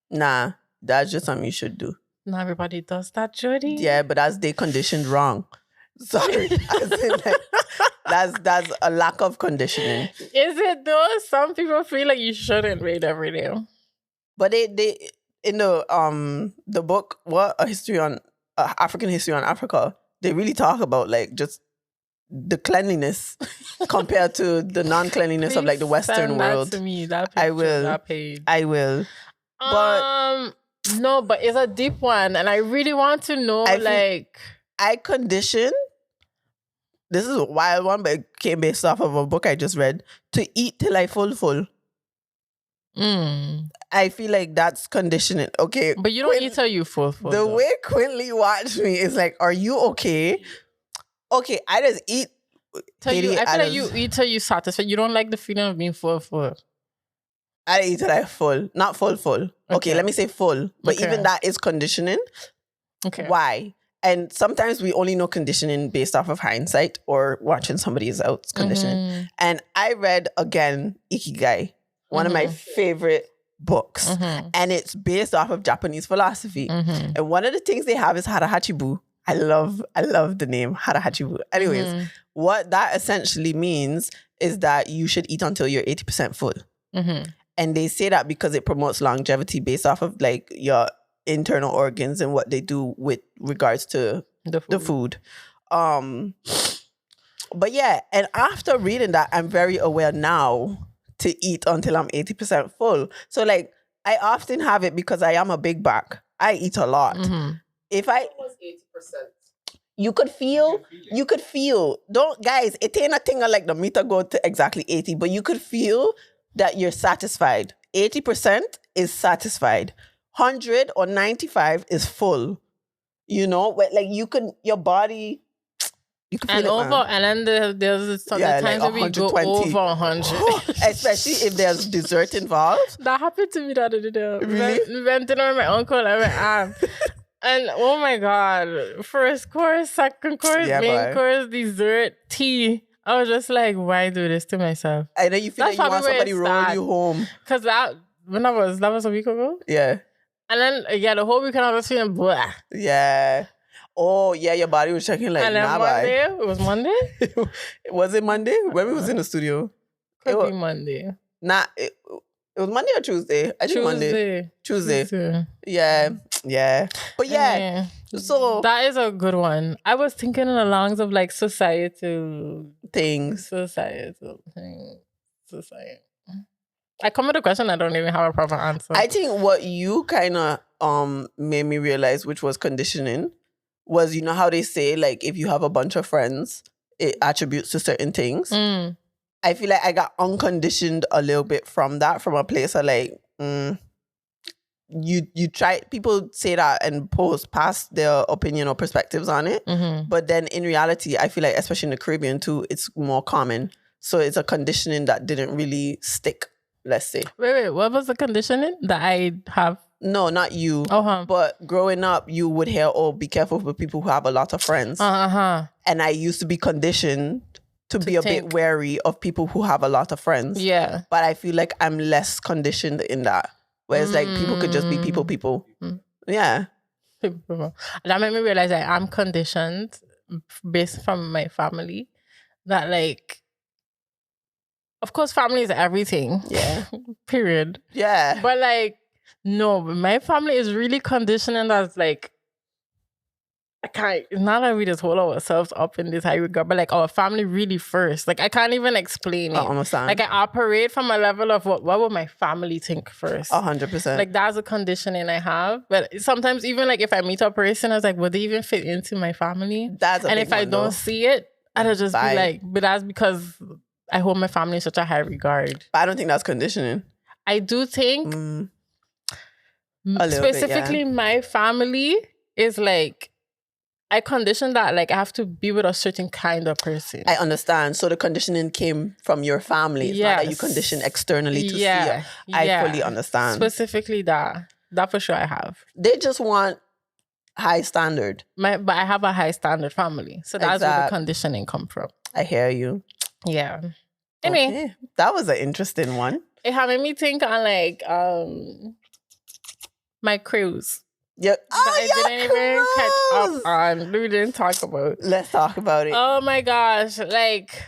Nah, that's just something you should do. Not everybody does that, Jody. Yeah, but that's they conditioned wrong. Sorry. That's a lack of conditioning. Is it though? Some people feel like you shouldn't bathe every day. But they in the book, What a History on African History on Africa, they really talk about like just the cleanliness compared to the non-cleanliness of like the Western world. To me, that picture, I will. That page. I will. But no, but it's a deep one, and I really want to know. I conditioned. This is a wild one, but it came based off of a book I just read. To eat till I full. I feel like that's conditioning. Okay. But you don't eat till you full. The way Quinley watched me is like, are you okay? Okay, I just eat. I feel like you eat till you satisfied. You don't like the feeling of being full. I eat till I full. Not full. Okay, let me say full. But even that is conditioning. Okay. Why? And sometimes we only know conditioning based off of hindsight or watching somebody else's conditioning. And I read again Ikigai, one of my favorite books. And it's based off of Japanese philosophy. And one of the things they have is Harahachibu. I love the name Harahachibu. Anyways, what that essentially means is that you should eat until you're 80% full. And they say that because it promotes longevity based off of like your internal organs and what they do with regards to the food. But yeah, and after reading that, I'm very aware now to eat until I'm 80% full. So like I often have it because I am a big back. I eat a lot. If I was 80%. You could feel. Don't guys, it ain't a thing like the meter go to exactly 80, but you could feel that you're satisfied. 80% is satisfied. 100 or 95 is full. You know, but like your body, you can feel it. And then there's the times that we go over 100. Especially if there's dessert involved. That happened to me the other day. Really? We went dinner with my uncle and my aunt. And oh my God, first course, second course, main course, dessert, tea. I was just like, why do this to myself? I know you feel like you want somebody roll you home. Because that was a week ago. Yeah. And then, the whole weekend I was feeling blah. Yeah. Oh, yeah, your body was checking like, and then Monday, it was Monday? Was it Monday? When we was in the studio? Could be Monday. It was Monday or Tuesday? I think Monday. Tuesday. Yeah. But yeah. So that is a good one. I was thinking in the longs of like societal things. I come with a question, I don't even have a proper answer. I think what you kind of made me realize, which was conditioning, was, you know how they say like if you have a bunch of friends, it attributes to certain things. I feel like I got unconditioned a little bit from that, from a place of like, you try, people say that and pass their opinion or perspectives on it. But then in reality, I feel like, especially in the Caribbean too, it's more common. So it's a conditioning that didn't really stick, let's say. Wait, what was the conditioning that I have? No, not you. But growing up, you would hear, oh, be careful with people who have a lot of friends. And I used to be conditioned to be a bit wary of people who have a lot of friends. Yeah. But I feel like I'm less conditioned in that. Where it's like people could just be people. Yeah. That made me realize that I'm conditioned based from my family. That like, of course, family is everything. Yeah. Period. Yeah. But like, no, my family is really conditioning that's like, I can't, not that we just hold ourselves up in this high regard, but like our family really first. Like I can't even explain it. I understand. Like I operate from a level of what would my family think first? 100%. Like that's a conditioning I have. But sometimes even like if I meet a person, I was like, would they even fit into my family? That's a and big if I one, don't though. see it, I'll just Bye. be like, but that's because I hold my family in such a high regard. But I don't think that's conditioning. I do think specifically bit, yeah. my family is like, I condition that like I have to be with a certain kind of person. I understand. So the conditioning came from your family. It's not that you condition externally to see it. I fully understand. Specifically that. That for sure I have. They just want high standard. But I have a high standard family. So that's where the conditioning come from. I hear you. Yeah. Anyway. Okay. That was an interesting one. It had made me think on like my cruise. Yeah. I didn't even catch up on. We didn't talk about. Let's talk about it. Oh my gosh. Like,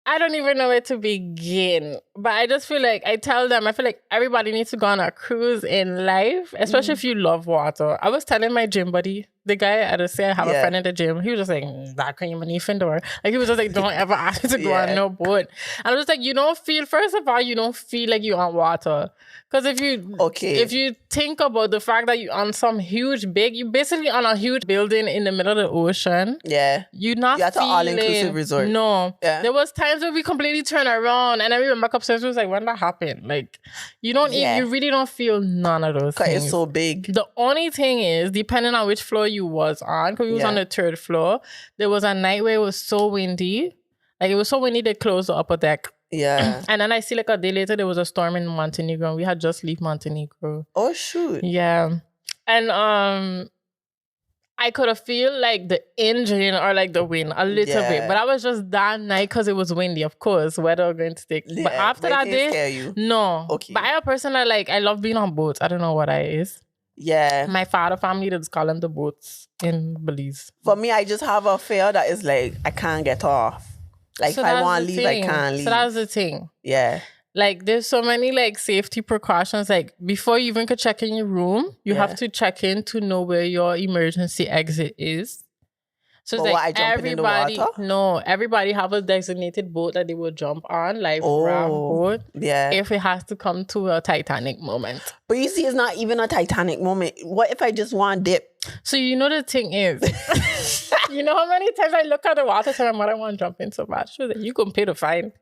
I don't even know where to begin. But I just feel like I tell them, I feel like everybody needs to go on a cruise in life, especially if you love water. I was telling my gym buddy, the guy at the say I have a friend at the gym, he was just like, that can't even even door. Like he was just like, don't ever ask me to go on no boat. And I was just like, you don't feel, first of all, you don't feel like you're on water. Because if you think about the fact that you're on some huge you're basically on a huge building in the middle of the ocean. Yeah. You're not at an all-inclusive resort. No. Yeah. There was times where we completely turn around and then we went back upstairs. We was like, when that happened? Like, you don't you really don't feel none of those things. It's so big. The only thing is, depending on which floor you was on, because we was on the 3rd floor, there was a night where it was so windy. Like, it was so windy they closed the upper deck. Yeah. And then I see like a day later, there was a storm in Montenegro. And we had just left Montenegro. Oh, shoot. Yeah. And I could have feel like the engine or like the wind a little bit. But I was just that night because it was windy, of course. Weather going to take. But after that day, scare you. No. Okay. But I am a person that like, I love being on boats. I don't know what that is. Yeah. My father family, they just call them the boats in Belize. For me, I just have a fear that is like, I can't get off. Like, so if I want to leave, I can't leave. So that's the thing. Yeah. Like, there's so many, like, safety precautions. Like, before you even could check in your room, you have to check in to know where your emergency exit is. So it's like everybody, everybody have a designated boat that they will jump on, like raft boat. Yeah. If it has to come to a Titanic moment. But you see, it's not even a Titanic moment. What if I just want dip? So you know the thing is, you know how many times I look at the water and I'm like, I want to jump in so bad. She was like, you can pay the fine.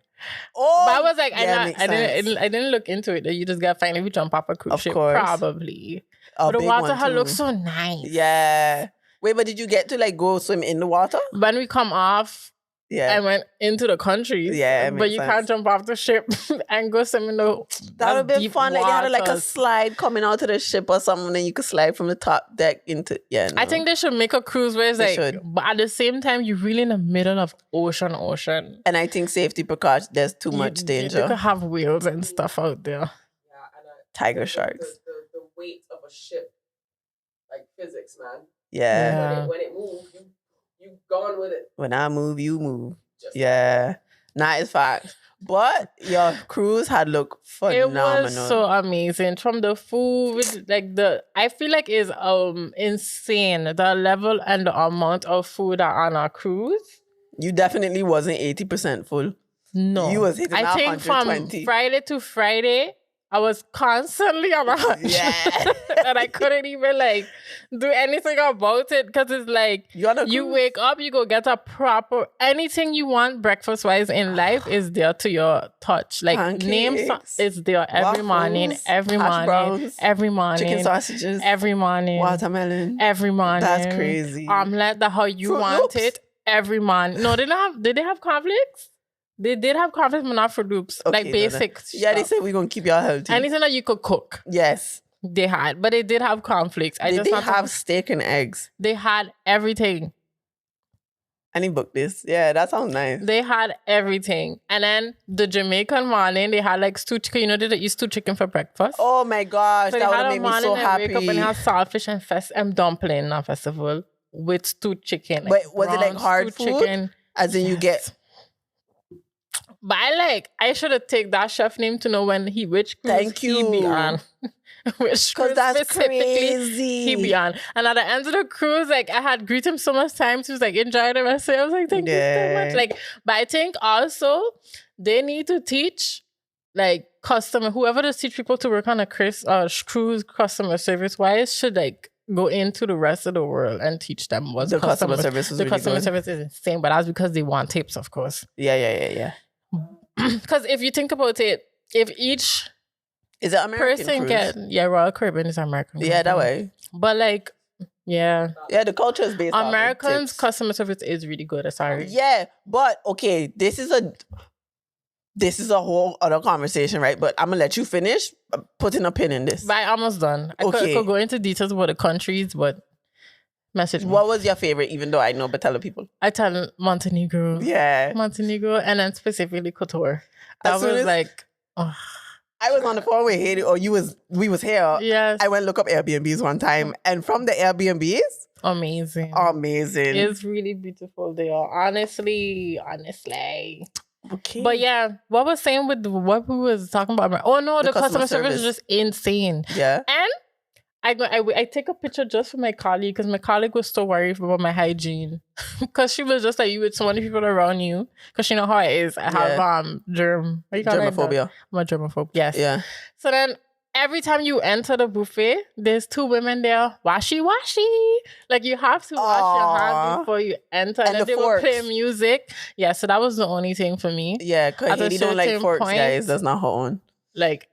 Oh, but I was like, I didn't look into it. You just got fined if you jump off a cruise ship, probably. But the water looks so nice. Yeah. Wait, but did you get to like go swim in the water? When we come off, I went into the country. Yeah, but you can't jump off the ship and go swim in the. That would be fun. Like they had like a slide coming out of the ship or something, and you could slide from the top deck into. Yeah, no. I think they should make a cruise where it's but at the same time, you're really in the middle of ocean. And I think safety precautions. There's too much danger. You could have whales and stuff out there. Yeah, and tiger sharks. The weight of a ship, like physics, man. Yeah. When it moves, you gone with it. When I move, you move. Nah, it's fact. But your cruise had looked phenomenal. It was so amazing. From the food, like I feel like it's insane the level and the amount of food on our cruise. You definitely wasn't 80% full. No, you was hitting I think 120. From Friday to Friday, I was constantly on 100. Yeah. And I couldn't even like do anything about it because it's like you wake up, you go get a proper anything you want breakfast wise in life is there to your touch. Like pancakes, is there every morning, every morning, chicken sausages, every morning, watermelon, every morning. That's crazy. Omelette, how you want it every morning. No, did they have conflicts? They did have conflicts, but not for loops. Okay, like basic stuff. Yeah, they said we're going to keep y'all healthy. Anything that you could cook. Yes. They had. But they did have conflicts. They did have steak and eggs. They had everything. I need to book this. Yeah, that sounds nice. They had everything. And then the Jamaican morning, they had like stew chicken. You know, they eat stew chicken for breakfast. Oh my gosh, so that would have made me so happy. Wake up and have saltfish and dumpling on festival with stewed chicken. Like but was it like hard food? Chicken. As in you get... But I should have taken that chef name to know which cruise he be on. Which Because that's crazy. he be on. And at the end of the cruise, like I had greeted him so much times. He was like, enjoy the rest of it. I was like, thank you so much. Like, but I think also they need to teach like whoever does teach people to work on a cruise customer service wise should like go into the rest of the world and teach them what the customer service is. The customer service is insane, but that's because they want tips, of course. Yeah. Because if you think about it, if each is it American person Royal Caribbean is American. Yeah, that way. But like, yeah, the culture is based on Americans' customer service is really good. Sorry. Yeah, but okay, this is a whole other conversation, right? But I'm gonna let you finish putting a pin in this. But I'm almost done. I could go into details about the countries, but message me. What was your favorite, even though I know, but tell the people. I tell Montenegro. Yeah. Montenegro, and then specifically Kotor. That was like... Oh. I was on the phone with Haiti, or we was here. Yes. I went to look up Airbnbs one time, and from the Airbnbs... Amazing. It's really beautiful there. Honestly. Okay. But yeah, what was saying with what we was talking about? Oh no, the customer service is just insane. Yeah. And I take a picture just for my colleague because my colleague was so worried about my hygiene because she was just like, you with so many people around you because she know how it is. I have germophobia. I'm a germaphobe. Yes. Yeah. So then every time you enter the buffet, there's two women there, washy. Like you have to wash your hands before you enter. And then they will play music. Yeah, so that was the only thing for me. Yeah, because Haiti don't like forks, guys. That's not her own. Like,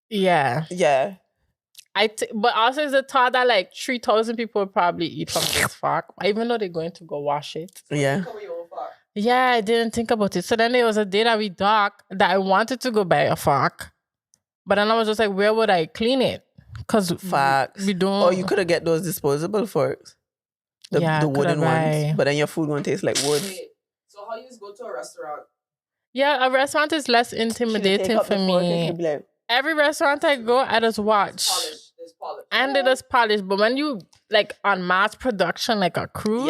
yeah. Yeah. But also it's a thought that like 3,000 people would probably eat from this fork, even though they're going to go wash it. Yeah. Yeah, I didn't think about it. So then there was a day that we docked that I wanted to go buy a fork. But then I was just like, where would I clean it? Because we don't... Or you could have get those disposable forks. The wooden ones. But then your food won't taste like wood. So how you just go to a restaurant? Yeah, a restaurant is less intimidating for me. Every restaurant I go, I just watch. It's polished. And it is polished. But when you, like, on mass production, like a cruise,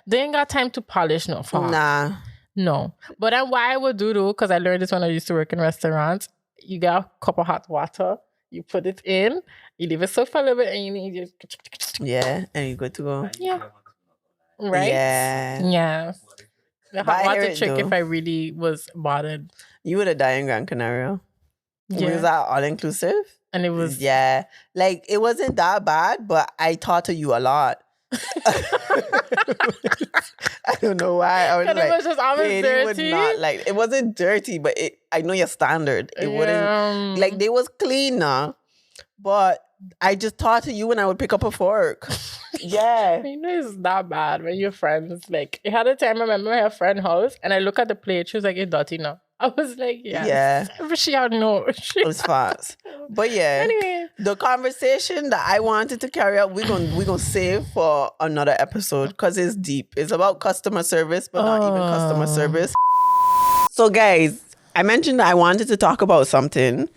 they ain't got time to polish no fork. Nah. No. But then what I would do, though, because I learned this when I used to work in restaurants, you get a cup of hot water, you put it in, you leave it so for a little bit, and you need just... Yeah, and you're good to go. Yeah. Right? Yeah. The hot water trick if I really was bothered. You would have died in Gran Canaria. Yeah. Was that all-inclusive? And it was... Yeah. Like, it wasn't that bad, but I taught you a lot. I don't know why. I was like, it was just always dirty. It wasn't dirty, but I know your standard. It wouldn't like they was cleaner, but I just taught you when I would pick up a fork. Yeah. You know it's not bad when your friends like it had a time I remember my friend house and I look at the plate, she was like, it's dirty now. I was like, yeah. But she had no. It was fast. But yeah. Anyway. The conversation that I wanted to carry out, we're gonna save for another episode because it's deep. It's about customer service, but not even customer service. So guys, I mentioned that I wanted to talk about something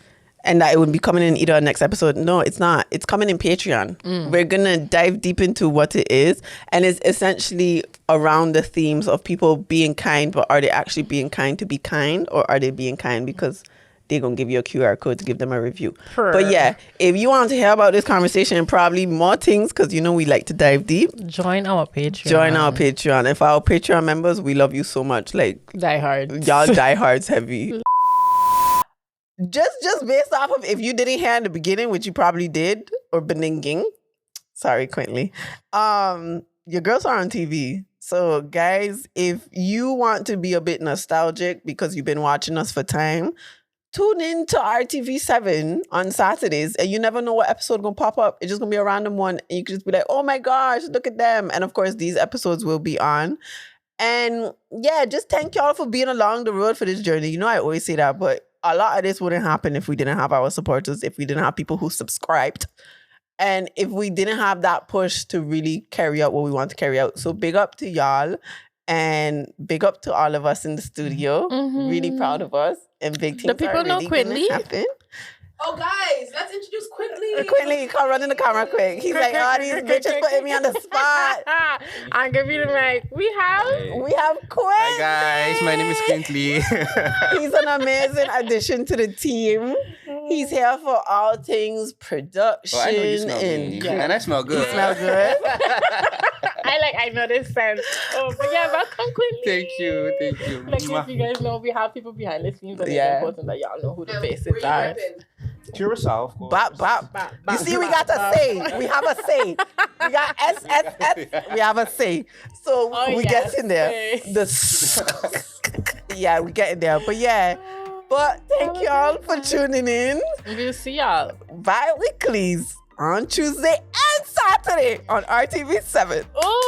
and that it would be coming in either next episode. No, it's not. It's coming in Patreon. We're going to dive deep into what it is. And it's essentially around the themes of people being kind, but are they actually being kind to be kind? Or are they being kind because they're going to give you a QR code to give them a review? But yeah, if you want to hear about this conversation and probably more things, because you know we like to dive deep. Join our Patreon. If our Patreon members, we love you so much. Like, diehards. Y'all diehards heavy. Just based off of if you didn't hear in the beginning, which you probably did, or beninging. Sorry, Quintley. Your girls are on TV. So guys, if you want to be a bit nostalgic because you've been watching us for time, tune in to RTV7 on Saturdays and you never know what episode gonna pop up. It's just gonna be a random one and you can just be like, oh my gosh, look at them. And of course, these episodes will be on. And yeah, just thank y'all for being along the road for this journey. You know, I always say that, but a lot of this wouldn't happen if we didn't have our supporters, if we didn't have people who subscribed, and if we didn't have that push to really carry out what we want to carry out. So big up to y'all and big up to all of us in the studio. Really proud of us. And big things the people know Quintley. Oh, guys, let's introduce Quintley. Quintley, come run in the camera quick. He's like, oh, these bitches putting me on the spot. I'll give you the mic. We have Quinn. Hi, guys. My name is Quintley. He's an amazing addition to the team. He's here for all things production. Oh, I know you smell good. And I smell good. You smell good. I know this sense. Oh, but yeah, welcome, Quinley. Thank you. Like, if you guys know, we have people behind the scenes, and it's important that y'all know who the faces are. Curacao, of course. Bop. You see, we got a say. We have a say. We got SSS. We have a say. So we get in there. Yeah, we get in there. But yeah. But thank y'all for tuning in. We'll see y'all bi-weeklies on Tuesday and Saturday on RTV7. Oh.